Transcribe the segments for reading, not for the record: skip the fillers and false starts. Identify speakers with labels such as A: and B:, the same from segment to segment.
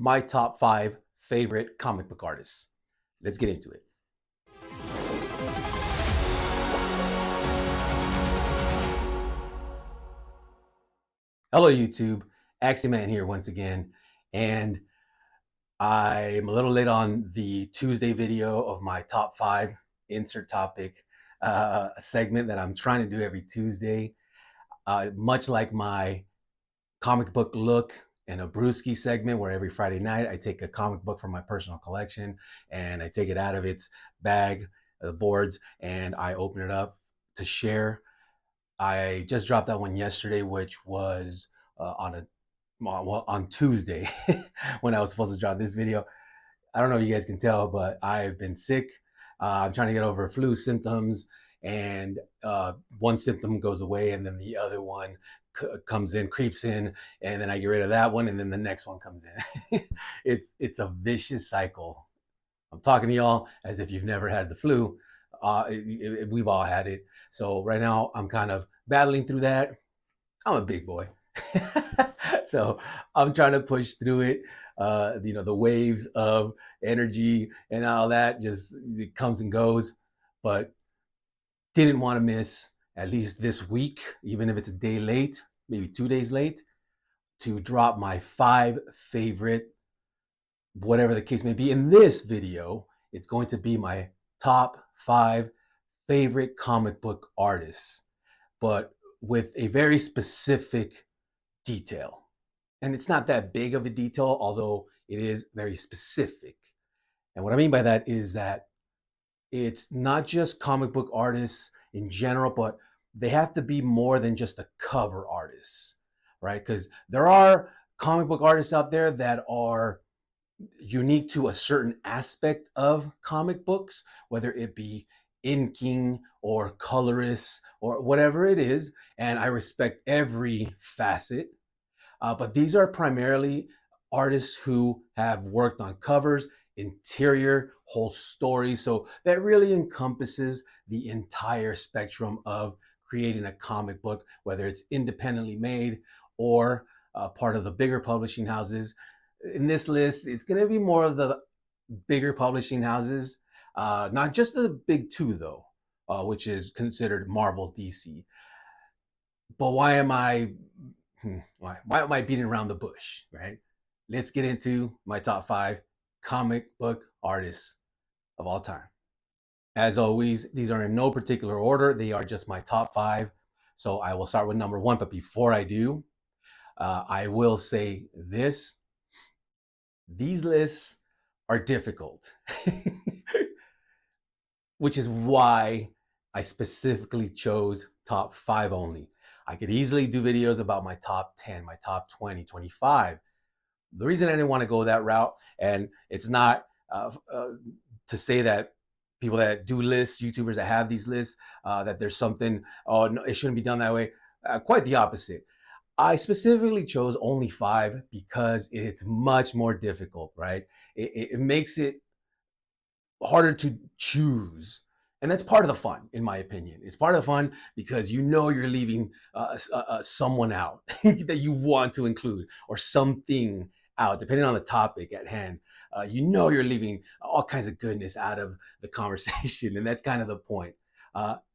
A: my top 5 favorite comic book artists. Let's get into it. Hello, YouTube. Axiom here once again. And I'm a little late on the Tuesday video of my top 5 insert topic segment that I'm trying to do every Tuesday. Much like my comic book look and a brewski segment, where every Friday night I take a comic book from my personal collection and I take it out of its bag, the boards, and I open it up to share. I just dropped that one yesterday, which was on Tuesday when I was supposed to drop this video. I don't know if you guys can tell, but I've been sick. I'm trying to get over flu symptoms, and one symptom goes away, and then the other one comes in, creeps in, and then I get rid of that one, and then the next one comes in. It's a vicious cycle. I'm talking to y'all as if you've never had the flu. We've all had it. So right now I'm kind of battling through that. I'm a big boy. So I'm trying to push through it. The waves of energy and all that, just it comes and goes, but didn't want to miss at least this week, even if it's a day late, maybe 2 days late, to drop my 5 favorite, whatever the case may be. In this video, it's going to be my top 5 favorite comic book artists, but with a very specific detail. And it's not that big of a detail, although it is very specific. And what I mean by that is that it's not just comic book artists in general, but they have to be more than just a cover artist, right? Because there are comic book artists out there that are unique to a certain aspect of comic books, whether it be inking or colorists or whatever it is. And I respect every facet. But these are primarily artists who have worked on covers, interior, whole stories. So that really encompasses the entire spectrum of creating a comic book, whether it's independently made or part of the bigger publishing houses. In this list, it's going to be more of the bigger publishing houses, not just the big two, though, which is considered Marvel, DC. But why am I beating around the bush, right? Let's get into my top 5 comic book artists of all time. As always, these are in no particular order. They are just my top 5. So I will start with number 1. But before I do, I will say this. These lists are difficult, which is why I specifically chose top 5 only. I could easily do videos about my top 10, my top 20, 25. The reason I didn't want to go that route, and it's not to say that people that do lists, YouTubers that have these lists, that there's something, oh, no, it shouldn't be done that way. Quite the opposite. I specifically chose only 5 because it's much more difficult, right? It makes it harder to choose. And that's part of the fun, in my opinion. It's part of the fun because you know you're leaving someone out that you want to include, or something out, depending on the topic at hand. You know you're leaving all kinds of goodness out of the conversation, and that's kind of the point.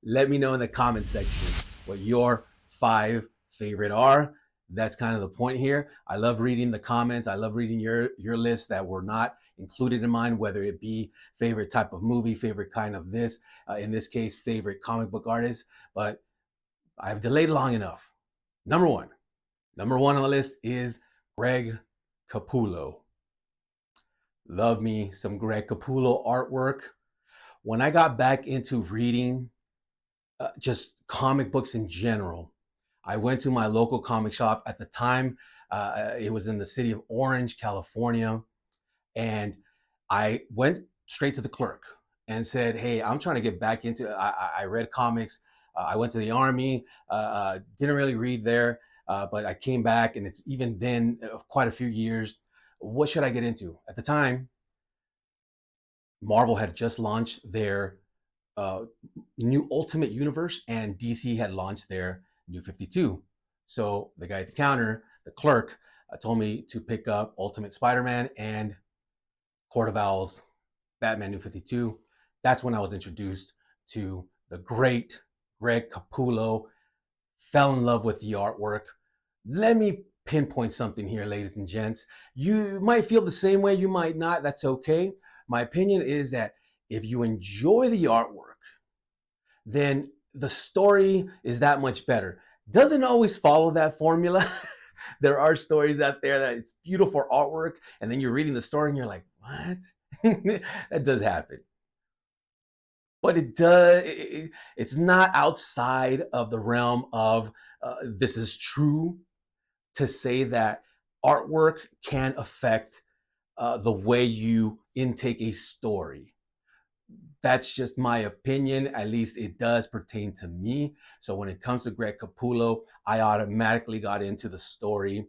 A: Let me know in the comment section what your 5 favorite are. That's kind of the point here. I love reading the comments. I love reading your list that were not included in mine, whether it be favorite type of movie, favorite kind of this, in this case, favorite comic book artist. But I've delayed long enough. Number one on the list is Greg Capullo. Love me some Greg Capullo artwork. When I got back into reading just comic books in general, I went to my local comic shop at the time. It was in the city of Orange, California. And I went straight to the clerk and said, hey, I'm trying to get back into, I read comics. I went to the Army, didn't really read there, but I came back, and it's even then quite a few years. What should I get into? At the time, Marvel had just launched their new Ultimate Universe, and DC had launched their New 52. So the guy at the counter, the clerk, told me to pick up Ultimate Spider-Man and Court of Owls, Batman New 52. That's when I was introduced to the great Greg Capullo, fell in love with the artwork. Let me pinpoint something here, ladies and gents. You might feel the same way, you might not. That's okay. My opinion is that if you enjoy the artwork, then the story is that much better. Doesn't always follow that formula. There are stories out there that it's beautiful artwork, and then you're reading the story and you're like, what? That does happen. But it's not outside of the realm of this is true to say that artwork can affect the way you intake a story. That's just my opinion. At least it does pertain to me. So when it comes to Greg Capullo, I automatically got into the story.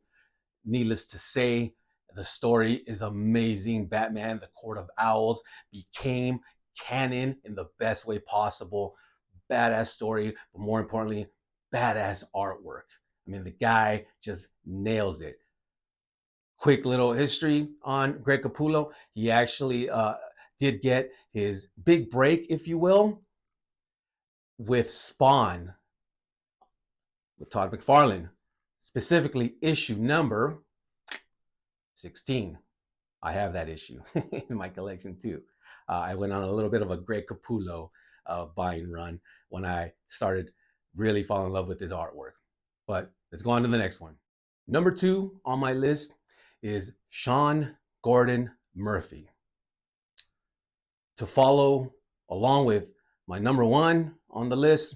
A: Needless to say, the story is amazing. Batman, the Court of Owls became canon in the best way possible. Badass story, but more importantly, badass artwork. I mean, the guy just nails it. Quick little history on Greg Capullo. He actually did get his big break, if you will, with Spawn, with Todd McFarlane, specifically issue number 16. I have that issue in my collection too. I went on a little bit of a Greg Capullo buying run when I started really falling in love with his artwork. But let's go on to the next one. Number 2 on my list is Sean Gordon Murphy. To follow along with my number 1 on the list,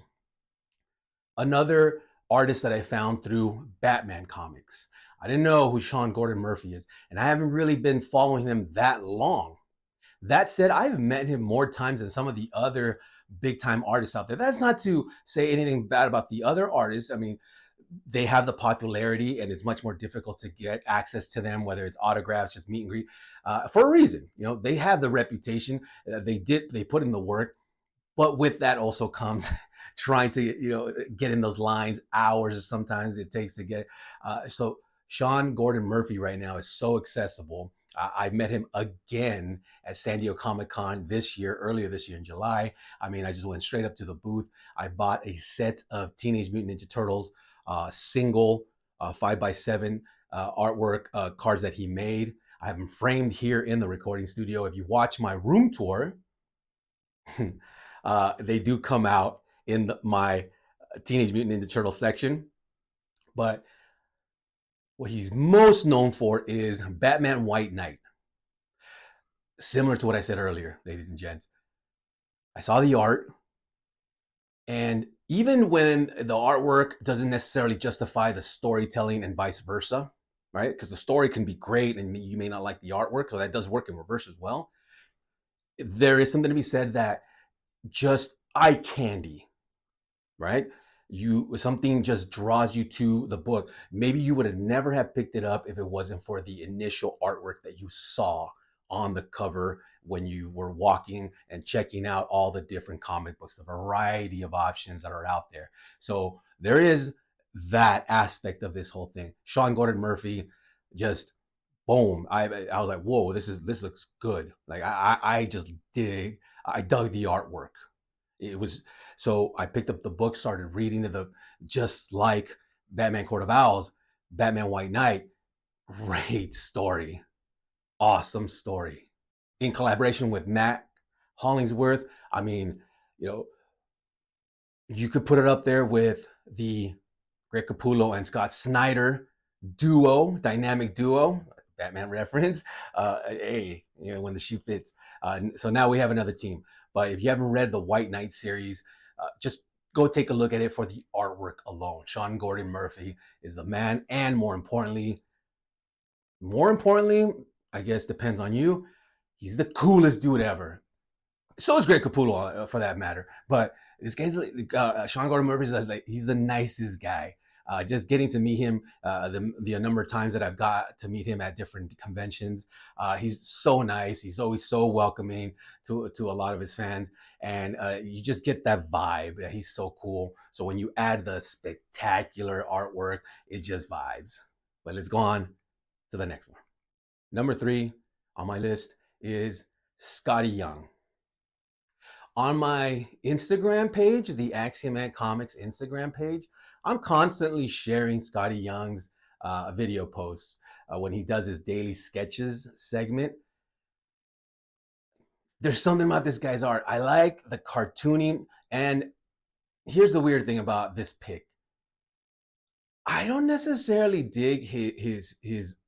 A: another artist that I found through Batman comics. I didn't know who Sean Gordon Murphy is, and I haven't really been following him that long. That said, I've met him more times than some of the other big time artists out there. That's not to say anything bad about the other artists. I mean, they have the popularity and it's much more difficult to get access to them, whether it's autographs, just meet and greet, for a reason. You know, they have the reputation. They put in the work, but with that also comes trying to, get in those lines, hours sometimes it takes to get. So Sean Gordon Murphy right now is so accessible. I met him again at San Diego Comic-Con earlier this year in July. I mean, I just went straight up to the booth. I bought a set of Teenage Mutant Ninja Turtles single 5x7 artwork cards that he made. I have them framed here in the recording studio. If you watch my room tour, they do come out in my Teenage Mutant Ninja Turtle section. But what he's most known for is Batman White Knight. Similar to what I said earlier, ladies and gents. I saw the art, and even when the artwork doesn't necessarily justify the storytelling and vice versa, right? Because the story can be great and you may not like the artwork, so that does work in reverse as well. There is something to be said that just eye candy, right? Something just draws you to the book. Maybe you would have never have picked it up if it wasn't for the initial artwork that you saw on the cover when you were walking and checking out all the different comic books, the variety of options that are out there. So there is that aspect of this whole thing. Sean Gordon Murphy, just boom. I was like, whoa, this looks good. Like I dug the artwork. It was, so I picked up the book, started reading just like Batman Court of Owls, Batman White Knight. Great story. Awesome story. In collaboration with Matt Hollingsworth, I mean, you could put it up there with the Greg Capullo and Scott Snyder dynamic duo, Batman reference. Hey, when the shoe fits. So now we have another team. But if you haven't read the White Knight series, just go take a look at it for the artwork alone. Sean Gordon Murphy is the man. And more importantly, I guess depends on you, he's the coolest dude ever. So is Greg Capullo, for that matter. But this guy's Sean Gordon Murphy, he's the nicest guy. Just getting to meet him, the number of times that I've got to meet him at different conventions, he's so nice. He's always so welcoming to a lot of his fans, and you just get that vibe that he's so cool. So when you add the spectacular artwork, it just vibes. But let's go on to the next one. Number 3 on my list is Skottie Young. On my Instagram page, the Axiomat Comics Instagram page, I'm constantly sharing Skottie Young's video posts when he does his daily sketches segment. There's something about this guy's art. I like the cartooning. And here's the weird thing about this pick. I don't necessarily dig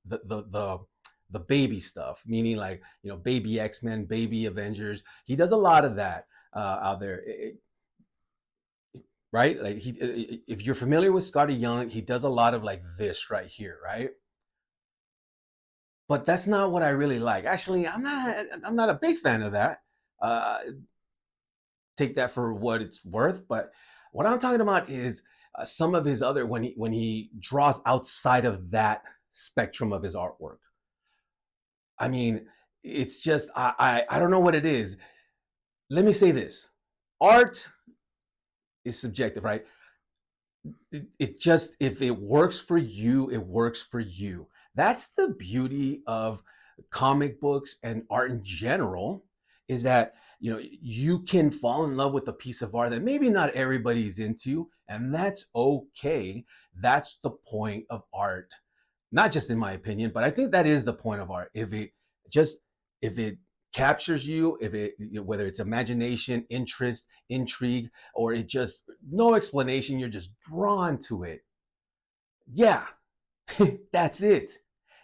A: the baby stuff, meaning like, you know, baby X-Men, baby Avengers. He does a lot of that out there, right? Like if you're familiar with Skottie Young, he does a lot of like this right here, right? But that's not what I really like. Actually, I'm not a big fan of that. Take that for what it's worth. But what I'm talking about is some of his other, when he draws outside of that spectrum of his artwork. I mean, it's just I don't know what it is. Let me say this: art is subjective, right? It just, if it works for you, it works for you. That's the beauty of comic books and art in general, is that, you know, you can fall in love with a piece of art that maybe not everybody's into, and that's okay. That's the point of art. Not just in my opinion, but I think that is the point of art. If it captures you, if it, whether it's imagination, interest, intrigue, or it just, no explanation, you're just drawn to it. Yeah, that's it.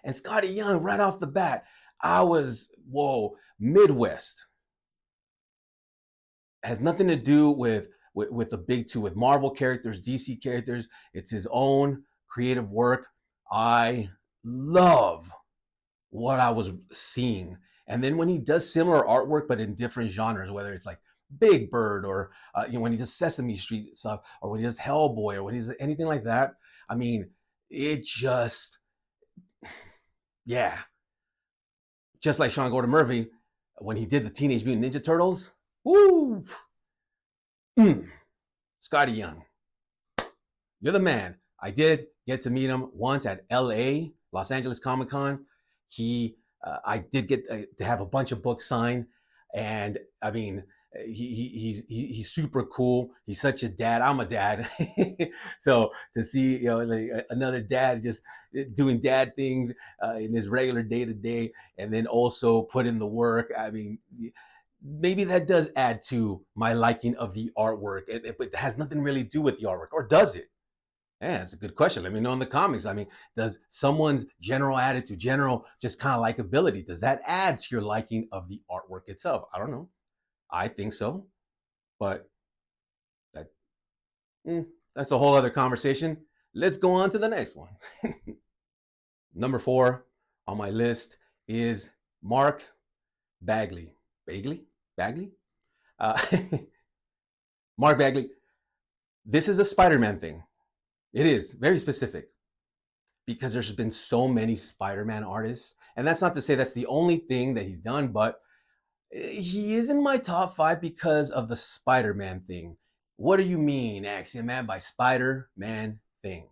A: And Skottie Young, right off the bat, I was, whoa, Midwest. Has nothing to do with the big two, with Marvel characters, DC characters. It's his own creative work. I love what I was seeing. And then when he does similar artwork, but in different genres, whether it's like Big Bird, or you know, when he does Sesame Street stuff, or when he does Hellboy, or when he does anything like that, I mean, it just, yeah. Just like Sean Gordon Murphy, when he did the Teenage Mutant Ninja Turtles, woo! Skottie Young, you're the man. I did get to meet him once at LA, Los Angeles Comic Con. I did get to have a bunch of books signed, and I mean, he's super cool. He's such a dad. I'm a dad, so to see, you know, like another dad just doing dad things in his regular day to day, and then also put in the work. I mean, maybe that does add to my liking of the artwork. It has nothing really to do with the artwork, or does it? Yeah, that's a good question. Let me know in the comments. I mean, does someone's general attitude, general just kind of likability, does that add to your liking of the artwork itself? I don't know. I think so, but that, that's a whole other conversation. Let's go on to the next one. Number 4 on my list is Mark Bagley. Bagley? Mark Bagley. This is a Spider-Man thing. It is very specific because there's been so many Spider-Man artists. And that's not to say that's the only thing that he's done, but he is in my top 5 because of the Spider-Man thing. What do you mean, Axiomat, by Spider-Man thing?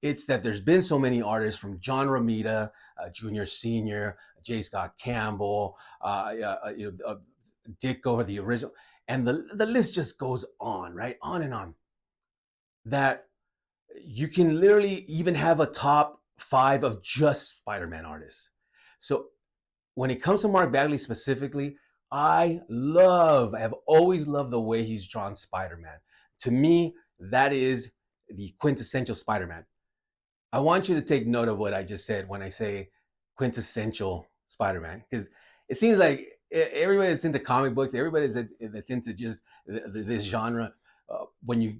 A: It's that there's been so many artists, from John Romita, Jr., Sr., J. Scott Campbell, Ditko, the original, and the list just goes on, right? On and on. That you can literally even have a top 5 of just Spider-Man artists. So when it comes to Mark Bagley specifically, I have always loved the way he's drawn Spider-Man. To me, that is the quintessential Spider-Man. I want you to take note of what I just said when I say quintessential Spider-Man, because it seems like everybody that's into comic books, everybody that's into just this genre, when you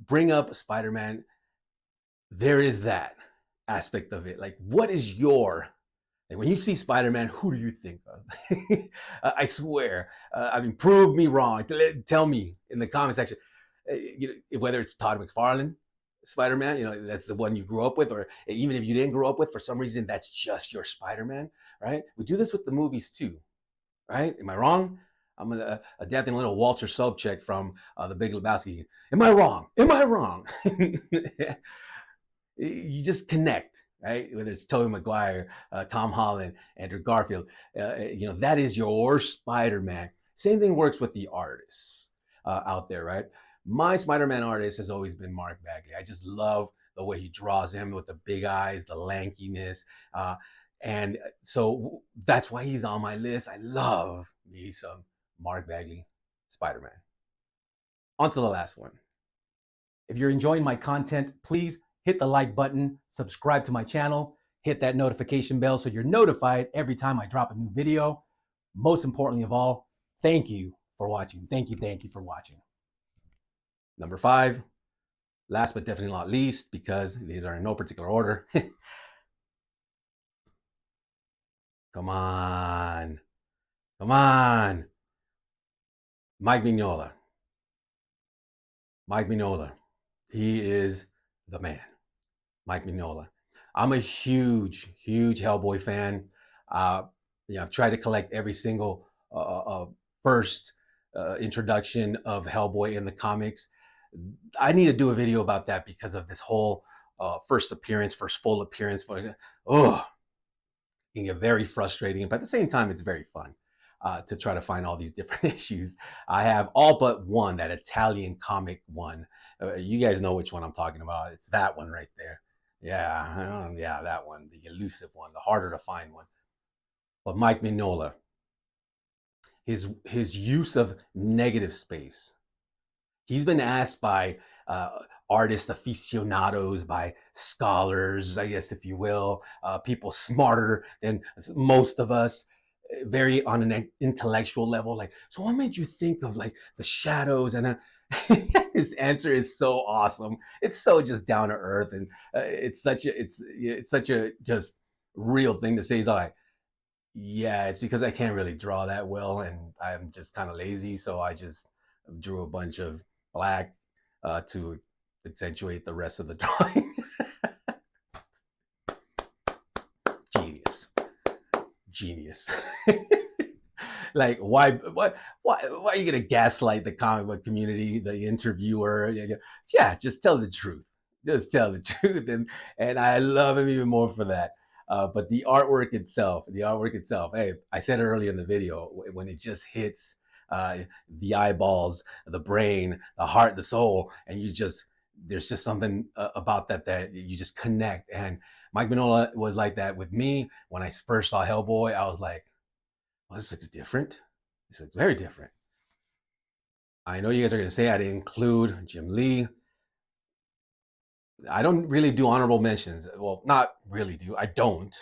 A: bring up Spider-Man, there is that aspect of it. Like, what is like when you see Spider-Man, who do you think of? I swear. I mean, prove me wrong. Tell me in the comment section, whether it's Todd McFarlane Spider-Man, you know, that's the one you grew up with, or even if you didn't grow up with, for some reason, that's just your Spider-Man, right? We do this with the movies too, right? Am I wrong? I'm adapting a little Walter Sobchak from The Big Lebowski. Am I wrong? Am I wrong? You just connect. right? Whether it's Tobey Maguire, Tom Holland, Andrew Garfield, that is your Spider-Man. Same thing works with the artists out there, right? My Spider-Man artist has always been Mark Bagley. I just love the way he draws him with the big eyes, the lankiness. And so that's why he's on my list. I love me some Mark Bagley Spider-Man. On to the last one. If you're enjoying my content, please hit the like button, subscribe to my channel, hit that notification bell so you're notified every time I drop a new video. Most importantly of all, thank you for watching. Thank you for watching. Number 5, last but definitely not least, because these are in no particular order. Come on. Come on. Mike Mignola. Mike Mignola. He is the man. Mike Mignola. I'm a huge Hellboy fan. I've tried to collect every single first introduction of Hellboy in the comics. I need to do a video about that because of this whole first full appearance. Oh, it can get very frustrating, but at the same time, it's very fun to try to find all these different issues. I have all but one, that Italian comic one. You guys know which one I'm talking about. It's that one right there. Yeah, that one, the elusive one, the harder to find one. But Mike Mignola, his use of negative space. He's been asked by artist aficionados, by scholars, I guess, if you will, people smarter than most of us, very on an intellectual level, like, so what made you think of like the shadows? And then his answer is so awesome. It's so just down to earth, and it's such a just real thing to say. He's like, yeah, it's because I can't really draw that well, and I'm just kind of lazy, so I just drew a bunch of black to accentuate the rest of the drawing. Genius. Like, why are you gonna gaslight the comic book community, the interviewer? Yeah, just tell the truth. Just tell the truth, and I love him even more for that. But the artwork itself, hey, I said it earlier in the video, when it just hits the eyeballs, the brain, the heart, the soul, and there's just something about that you just connect. And Mike Mignola was like that with me. When I first saw Hellboy, I was like, well, this looks different. This looks very different. I know you guys are going to say I didn't include Jim Lee. I don't really do honorable mentions. Well, not really do. I don't.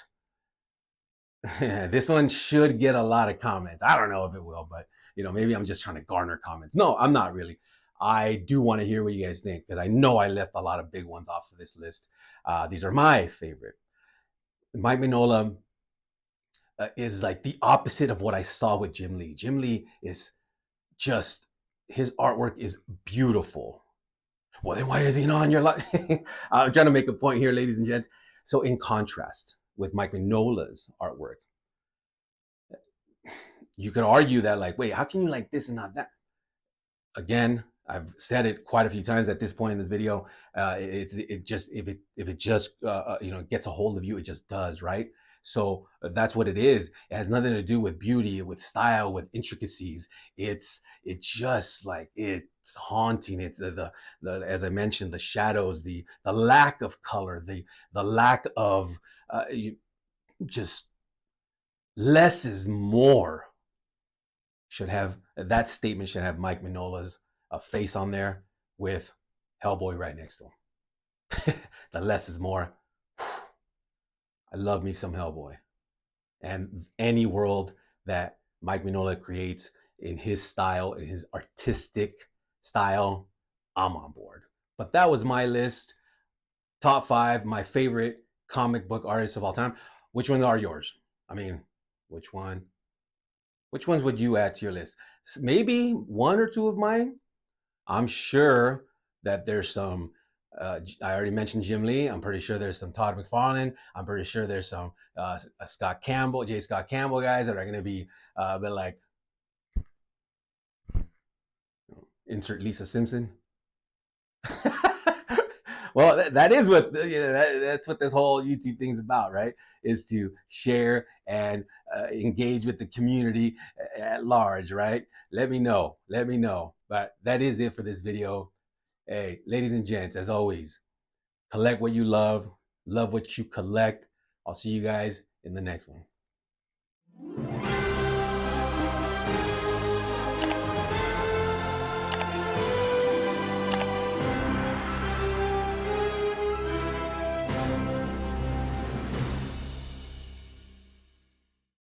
A: This one should get a lot of comments. I don't know if it will, but maybe I'm just trying to garner comments. No, I'm not really. I do want to hear what you guys think, because I know I left a lot of big ones off of this list. These are my favorite. Mike Mignola is like the opposite of what I saw with Jim Lee. Jim Lee is just, his artwork is beautiful. Well, then why is he not on your list? I'm trying to make a point here, ladies and gents. So in contrast with Mike Mignola's artwork, you could argue that, like, wait, how can you like this and not that? Again, I've said it quite a few times at this point in this video. If it just gets a hold of you, it just does, right? So that's what it is. It has nothing to do with beauty, with style, with intricacies. It's just like, it's haunting. It's the as I mentioned, the shadows, the lack of color, the lack of just less is more. That statement should have Mike Mignola's face on there with Hellboy right next to him. The less is more. I love me some Hellboy. And any world that Mike Mignola creates in his style, in his artistic style, I'm on board. But that was my list. Top 5, my favorite comic book artists of all time. Which ones are yours? I mean, which ones would you add to your list? Maybe 1 or 2 of mine. I'm sure that there's some, I already mentioned Jim Lee. I'm pretty sure there's some Todd McFarlane. I'm pretty sure there's some J. Scott Campbell guys that are going to be a bit like, insert Lisa Simpson. Well, that is what that's what this whole YouTube thing's about, right? Is to share and engage with the community at large, right? Let me know. Let me know. But that is it for this video. Hey, ladies and gents, as always, collect what you love what you collect. I'll see you guys in the next one.